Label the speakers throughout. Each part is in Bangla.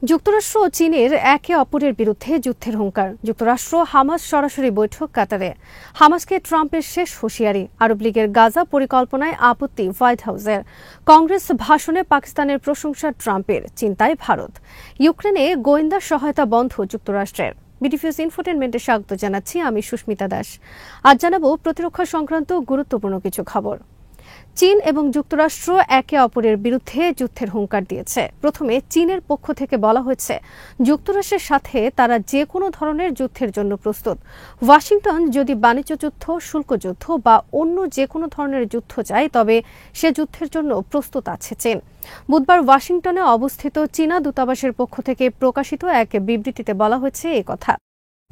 Speaker 1: যুক্তরাষ্ট্র ও চীনের একে অপরের বিরুদ্ধে যুদ্ধের হুঙ্কার। যুক্তরাষ্ট্র হামাস সরাসরি বৈঠক কাতারে। হামাসকে ট্রাম্পের শেষ হুঁশিয়ারি। আরব লীগের গাজা পরিকল্পনায় আপত্তি হোয়াইট হাউসের। কংগ্রেস ভাষণে পাকিস্তানের প্রশংসা ট্রাম্পের। চিন্তায় ভারত। ইউক্রেনে গোয়েন্দা সহায়তা বন্ধ যুক্তরাষ্ট্রের। বিডিফিউজ ইনফোটেনমেন্টে স্বাগত জানাচ্ছি, আমি সুস্মিতা দাস। আজ জানাবো প্রতিরক্ষা সংক্রান্ত গুরুত্বপূর্ণ কিছু খবর। চীন এবং যুক্তরাষ্ট্র একে অপরের বিরুদ্ধে যুদ্ধের হুঙ্কার দিয়েছে। প্রথমে চীনের পক্ষ থেকে বলা হয়েছে, যুক্তরাষ্ট্রের সাথে তারা যে কোনো ধরনের যুদ্ধের জন্য প্রস্তুত। ওয়াশিংটন যদি বাণিজ্য যুদ্ধ, শুল্ক যুদ্ধ বা অন্য যে কোনো ধরনের যুদ্ধ চায়, তবে সে যুদ্ধের জন্য প্রস্তুত আছে চীন। বুধবার ওয়াশিংটনে অবস্থিত চীনা দূতাবাসের পক্ষ থেকে প্রকাশিত এক বিবৃতিতে বলা হয়েছে এ কথা।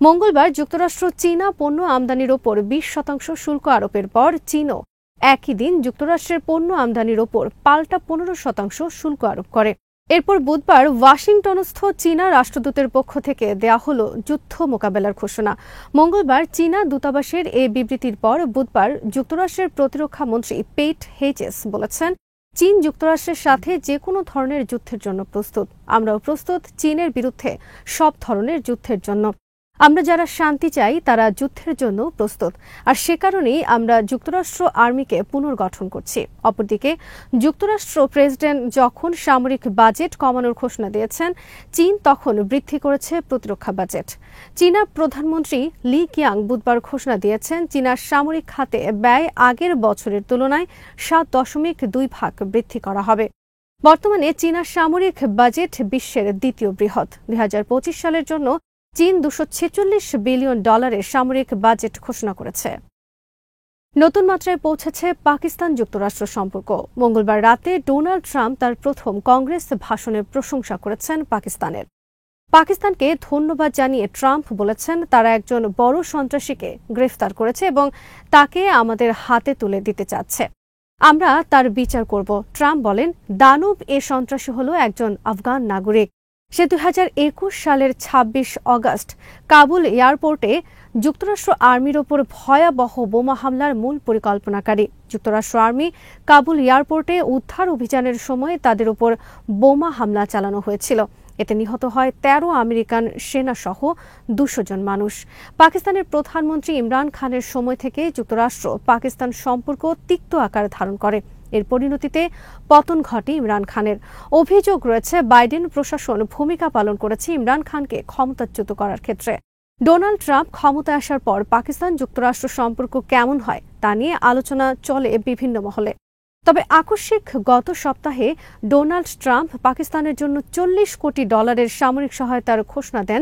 Speaker 1: মঙ্গলবার যুক্তরাষ্ট্র চীনা পণ্য আমদানির ওপর 20% শুল্ক আরোপের পর চীনও একই দিন যুক্তরাষ্ট্রের পণ্য আমদানির ওপর পাল্টা 15% শুল্ক আরোপ করে। এরপর বুধবার ওয়াশিংটনস্থ চীনা রাষ্ট্রদূতের পক্ষ থেকে দেয়া হল যুদ্ধ মোকাবেলার ঘোষণা। মঙ্গলবার চীনা দূতাবাসের এই বিবৃতির পর বুধবার যুক্তরাষ্ট্রের প্রতিরক্ষা মন্ত্রী পেট হেজেস বলেছেন, চীন যুক্তরাষ্ট্রের সাথে যে কোনো ধরনের যুদ্ধের জন্য প্রস্তুত। আমরাও প্রস্তুত চীনের বিরুদ্ধে সব ধরনের যুদ্ধের জন্য। আমরা যারা শান্তি চাই তারা যুদ্ধের জন্য প্রস্তুত, আর সে কারণেই আমরা যুক্তরাষ্ট্র আর্মিকে পুনর্গঠন করছি। অপরদিকে যুক্তরাষ্ট্র প্রেসিডেন্ট যখন সামরিক বাজেট কমানোর ঘোষণা দিয়েছেন, চীন তখন বৃদ্ধি করেছে প্রতিরক্ষা বাজেট। চীনা প্রধানমন্ত্রী লি কিয়াং বুধবার ঘোষণা দিয়েছেন, চীনা সামরিক খাতে ব্যয় আগের বছরের তুলনায় 7.2% বৃদ্ধি করা হবে। বর্তমানে চীনা সামরিক বাজেট বিশ্বের দ্বিতীয় বৃহৎ। 2025 সালের জন্য চীন $246 বিলিয়ন সামরিক বাজেট ঘোষণা করেছে। নতুন মাত্রায় পৌঁছেছে পাকিস্তান যুক্তরাষ্ট্র সম্পর্ক। মঙ্গলবার রাতে ডোনাল্ড ট্রাম্প তার প্রথম কংগ্রেস ভাষণে প্রশংসা করেছেন পাকিস্তানের। পাকিস্তানকে ধন্যবাদ জানিয়ে ট্রাম্প বলেছেন, তারা একজন বড় সন্ত্রাসীকে গ্রেফতার করেছে এবং তাকে আমাদের হাতে তুলে দিতে চাচ্ছে। আমরা তার বিচার করব। ট্রাম্প বলেন, দানুব এ সন্ত্রাসী হল একজন আফগান নাগরিক। সে 2021 সালের 26 অগস্ট কাবুল এয়ারপোর্টে যুক্তরাষ্ট্র আর্মির ওপর ভয়াবহ বোমা হামলার মূল পরিকল্পনাকারী। যুক্তরাষ্ট্র আর্মি কাবুল এয়ারপোর্টে উদ্ধার অভিযানের সময় তাদের উপর বোমা হামলা চালানো হয়েছিল। এতে নিহত হয় 13 আমেরিকান সেনাসহ 200 জন মানুষ। পাকিস্তানের প্রধানমন্ত্রী ইমরান খানের সময় থেকে যুক্তরাষ্ট্র পাকিস্তান সম্পর্ক তিক্ত আকার ধারণ করে। এর পরিণতিতে পতন ঘটে ইমরান খানের। অভিযোগ রয়েছে, বাইডেন প্রশাসন ভূমিকা পালন করেছে ইমরান খানকে ক্ষমতাচ্যুত করার ক্ষেত্রে। ডোনাল্ড ট্রাম্প ক্ষমতায় আসার পর পাকিস্তান যুক্তরাষ্ট্র সম্পর্ক কেমন হয় তা নিয়ে আলোচনা চলে বিভিন্ন মহলে। তবে আকস্মিক গত সপ্তাহে ডোনাল্ড ট্রাম্প পাকিস্তানের জন্য $40 কোটি সামরিক সহায়তার ঘোষণা দেন,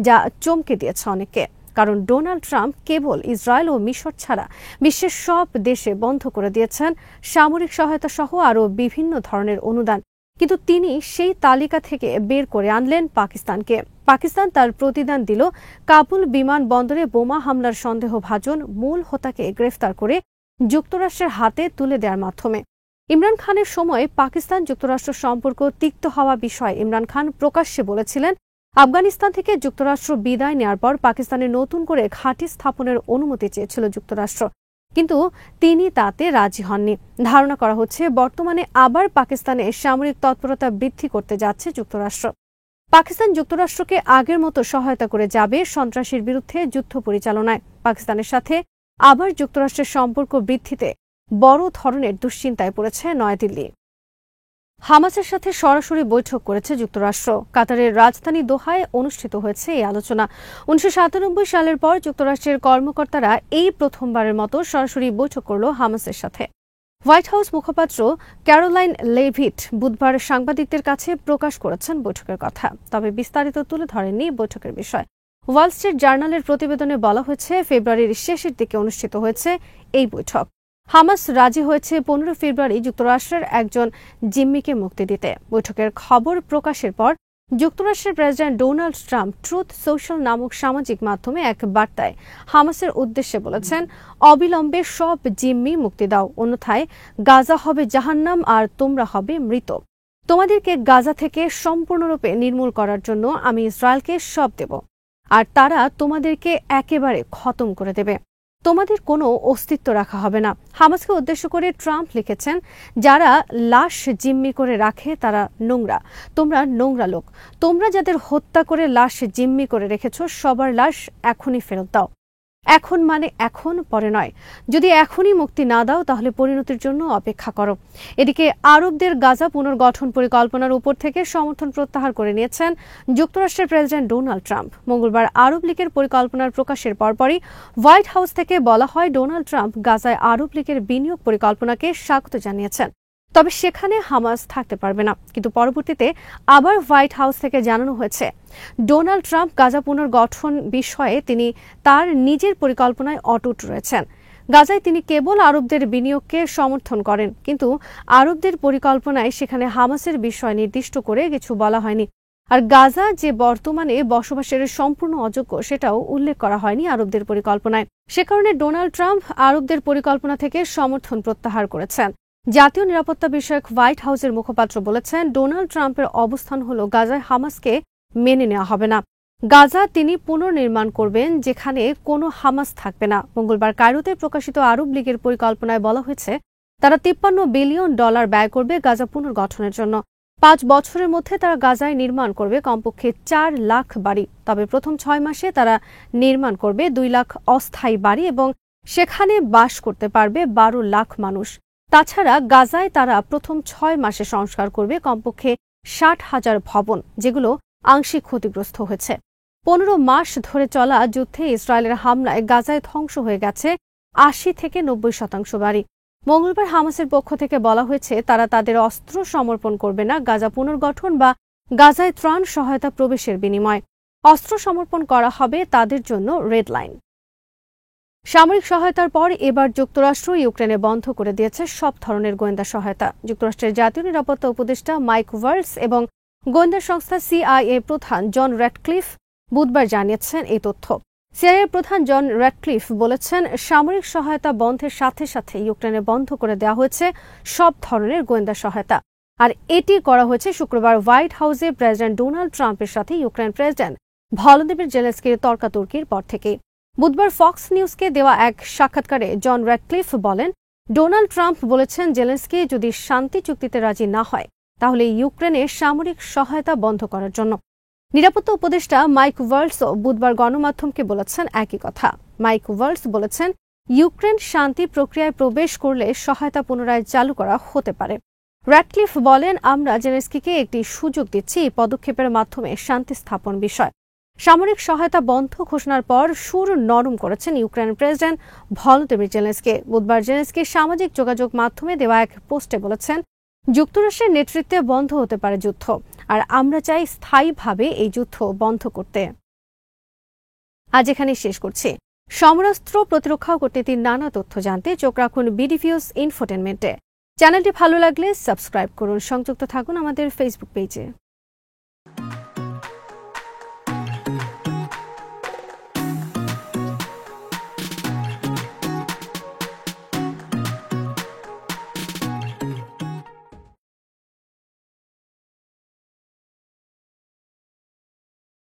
Speaker 1: যা চমকে দিয়েছে অনেককে। কারণ ডোনাল্ড ট্রাম্প কেবল ইসরায়েল ও মিশর ছাড়া বিশ্বের সব দেশে বন্ধ করে দিয়েছেন সামরিক সহায়তা সহ আরও বিভিন্ন ধরনের অনুদান। কিন্তু তিনি সেই তালিকা থেকে বের করে আনলেন পাকিস্তানকে। পাকিস্তান তার প্রতিদান দিল কাবুল বিমানবন্দরে বোমা হামলার সন্দেহভাজন মূল হোতাকে গ্রেফতার করে যুক্তরাষ্ট্রের হাতে তুলে দেওয়ার মাধ্যমে। ইমরান খানের সময় পাকিস্তান যুক্তরাষ্ট্র সম্পর্ক তিক্ত হওয়া বিষয়ে ইমরান খান প্রকাশ্যে বলেছিলেন, আফগানিস্তান থেকে যুক্তরাষ্ট্র বিদায় নেওয়ার পর পাকিস্তানে নতুন করে ঘাঁটি স্থাপনের অনুমতি চেয়েছিল যুক্তরাষ্ট্র, কিন্তু তিনি তাতে রাজি হননি। ধারণা করা হচ্ছে, বর্তমানে আবার পাকিস্তানে সামরিক তৎপরতা বৃদ্ধি করতে যাচ্ছে যুক্তরাষ্ট্র। পাকিস্তান যুক্তরাষ্ট্রকে আগের মতো সহায়তা করে যাবে সন্ত্রাসীর বিরুদ্ধে যুদ্ধ পরিচালনায়। পাকিস্তানের সাথে আবার যুক্তরাষ্ট্রের সম্পর্ক বৃদ্ধিতে বড় ধরনের দুশ্চিন্তায় পড়েছে নয়াদিল্লি। হামাসের সাথে সরাসরি বৈঠক করেছে যুক্তরাষ্ট্র। কাতারের রাজধানী দোহায় অনুষ্ঠিত হয়েছে এই আলোচনা। 1997 সালের পর যুক্তরাষ্ট্রের কর্মকর্তারা এই প্রথমবারের মতো সরাসরি বৈঠক করল হামাসের সাথে। হোয়াইট হাউস মুখপাত্র ক্যারোলাইন লেভিট বুধবার সাংবাদিকদের কাছে প্রকাশ করেছেন বৈঠকের কথা, তবে বিস্তারিত তুলে ধরেননি বৈঠকের বিষয়। ওয়াল স্ট্রিট জার্নালের প্রতিবেদনে বলা হয়েছে, ফেব্রুয়ারির শেষের দিকে অনুষ্ঠিত হয়েছে এই বৈঠক। হামাস রাজি হয়েছে 15 ফেব্রুয়ারি যুক্তরাষ্ট্রের একজন জিম্মিকে মুক্তি দিতে। বৈঠকের খবর প্রকাশের পর যুক্তরাষ্ট্রের president Donald Trump truth social নামক সামাজিক মাধ্যমে এক বার্তায় হামাসের উদ্দেশ্যে বলেছেন, অবিলম্বে সব জিম্মি মুক্তি দাও, অন্যথায় গাজা হবে জাহান্নাম আর তোমরা হবে মৃত। তোমাদেরকে গাজা থেকে সম্পূর্ণরূপে নির্মূল করার জন্য আমি ইসরায়েলকে সব দেব, আর তারা তোমাদেরকে একেবারে খতম করে দেবে। তোমাদের কোনো অস্তিত্ব রাখা হবে না। হামাসকে উদ্দেশ্য করে ট্রাম্প লিখেছেন, যারা লাশ জিম্মি করে রাখে তারা নোংরা, তোমরা নোংরা লোক। তোমরা যাদের হত্যা করে লাশ জিম্মি করে রেখেছ সবার লাশ এখনই ফেরত দাও। এখন মানে এখন, পরে নয়। যদি এখনই মুক্তি না দাও তাহলে পরিণতির জন্য অপেক্ষা করো। এদিকে আরবদের গাজা পুনর্গঠন পরিকল্পনার উপর থেকে সমর্থন প্রত্যাহার করে নিয়েছেন যুক্তরাষ্ট্রের প্রেসিডেন্ট ডোনাল্ড ট্রাম্প। মঙ্গলবার আরব লীগের পরিকল্পনার প্রকাশের পরপরই হোয়াইট হাউস থেকে বলা হয়, ডোনাল্ড ট্রাম্প গাজায় আরব লীগের বিনিয়োগ পরিকল্পনাকে স্বাগত জানিয়েছেন, তবে সেখানে হামাস থাকতে পারবে না। কিন্তু পরবর্তীতে আবার হোয়াইট হাউস থেকে জানানো হয়েছে, ডোনাল্ড ট্রাম্প গাজা পুনর্গঠন বিষয়ে তিনি তার নিজের পরিকল্পনায় অটুট রয়েছেন। গাজায় তিনি কেবল আরবদের বিনিয়োগকে সমর্থন করেন, কিন্তু আরবদের পরিকল্পনায় সেখানে হামাসের বিষয় নির্দিষ্ট করে কিছু বলা হয়নি। আর গাজা যে বর্তমানে বসবাসের সম্পূর্ণ অযোগ্য সেটাও উল্লেখ করা হয়নি আরবদের পরিকল্পনায়। সে কারণে ডোনাল্ড ট্রাম্প আরবদের পরিকল্পনা থেকে সমর্থন প্রত্যাহার করেছেন। জাতীয় নিরাপত্তা বিষয়ক হোয়াইট হাউসের মুখপাত্র বলেছেন, ডোনাল্ড ট্রাম্পের অবস্থান হল গাজায় হামাসকে মেনে নেওয়া হবে না। গাজা তিনি পুনর্নির্মাণ করবেন যেখানে কোনো হামাস থাকবে না। মঙ্গলবার কায়রোতে প্রকাশিত আরব লীগের পরিকল্পনায় বলা হয়েছে, তারা $53 বিলিয়ন ব্যয় করবে গাজা পুনর্গঠনের জন্য। 5 বছরের মধ্যে তারা গাজায় নির্মাণ করবে কমপক্ষে 4 লাখ বাড়ি। তবে প্রথম 6 মাসে তারা নির্মাণ করবে 2 লাখ অস্থায়ী বাড়ি এবং সেখানে বাস করতে পারবে 12 লাখ মানুষ। তাছাড়া গাজায় তারা প্রথম 6 মাসে সংস্কার করবে কমপক্ষে 60,000 ভবন, যেগুলো আংশিক ক্ষতিগ্রস্ত হয়েছে। 15 মাস ধরে চলা যুদ্ধে ইসরায়েলের হামলায় গাজায় ধ্বংস হয়ে গেছে 80 থেকে 90% বাড়ি। মঙ্গলবার হামাসের পক্ষ থেকে বলা হয়েছে, তারা তাদের অস্ত্র সমর্পণ করবে না গাজা পুনর্গঠন বা গাজায় ত্রাণ সহায়তা প্রবেশের বিনিময়। অস্ত্র সমর্পণ করা হবে তাদের জন্য রেড লাইন। সামরিক সহায়তার পর এবার যুক্তরাষ্ট্র ইউক্রেনে বন্ধ করে দিয়েছে সব ধরনের গোয়েন্দা সহায়তা। যুক্তরাষ্ট্রের জাতীয় নিরাপত্তা উপদেষ্টা মাইক ওয়ালস এবং গোয়েন্দা সংস্থা CIA প্রধান জন র্যাটক্লিফ বুধবার জানিয়েছেন এই তথ্য। CIA প্রধান জন র্যাটক্লিফ বলেছেন, সামরিক সহায়তা বন্ধের সাথে সাথে ইউক্রেনে বন্ধ করে দেওয়া হয়েছে সব ধরনের গোয়েন্দা সহায়তা। আর এটি করা হয়েছে শুক্রবার হোয়াইট হাউসে প্রেসিডেন্ট ডোনাল্ড ট্রাম্পের সাথে ইউক্রেন প্রেসিডেন্ট ভলোদিমির জেলেনস্কির তর্কাতর্কির পর থেকেই। বুধবার ফক্স নিউজকে দেওয়া এক সাক্ষাৎকারে জন র্যাটক্লিফ বলেন, ডোনাল্ড ট্রাম্প বলেছেন জেলেনস্কি যদি শান্তি চুক্তিতে রাজি না হয় তাহলে ইউক্রেনে সামরিক সহায়তা বন্ধ করার জন্য। নিরাপত্তা উপদেষ্টা মাইক ওয়ালসও বুধবার গণমাধ্যমকে বলেছেন একই কথা। মাইক ওয়ালস বলেছেন, ইউক্রেন শান্তি প্রক্রিয়ায় প্রবেশ করলে সহায়তা পুনরায় চালু করা হতে পারে। র্যাটক্লিফ বলেন, আমরা জেলেনস্কিকে একটি সুযোগ দিচ্ছি এই পদক্ষেপের মাধ্যমে শান্তি স্থাপন বিষয়। সামরিক সহায়তা বন্ধ ঘোষণার পর সুর নরম করেছেন ইউক্রেন প্রেসিডেন্ট ভলোদিমির জেলেনস্কি। বুধবার জেলেনস্কি সামাজিক যোগাযোগ মাধ্যমে দেওয়া এক পোস্টে বলেছেন, যুক্তরাষ্ট্রের নেতৃত্বে বন্ধ হতে পারে যুদ্ধ, আর আমরা চাই স্থায়ীভাবে এই যুদ্ধ বন্ধ করতে। আজ এখানে শেষ করছি। সমরাস্ত্র প্রতিরক্ষা কূটনীতির নানা তথ্য জানতে চোখ রাখুন বিডিভিউজ ইনফোটেনমেন্টে। চ্যানেলটি ভালো লাগলে সাবস্ক্রাইব করুন, সংযুক্ত থাকুন আমাদের ফেসবুক পেজে।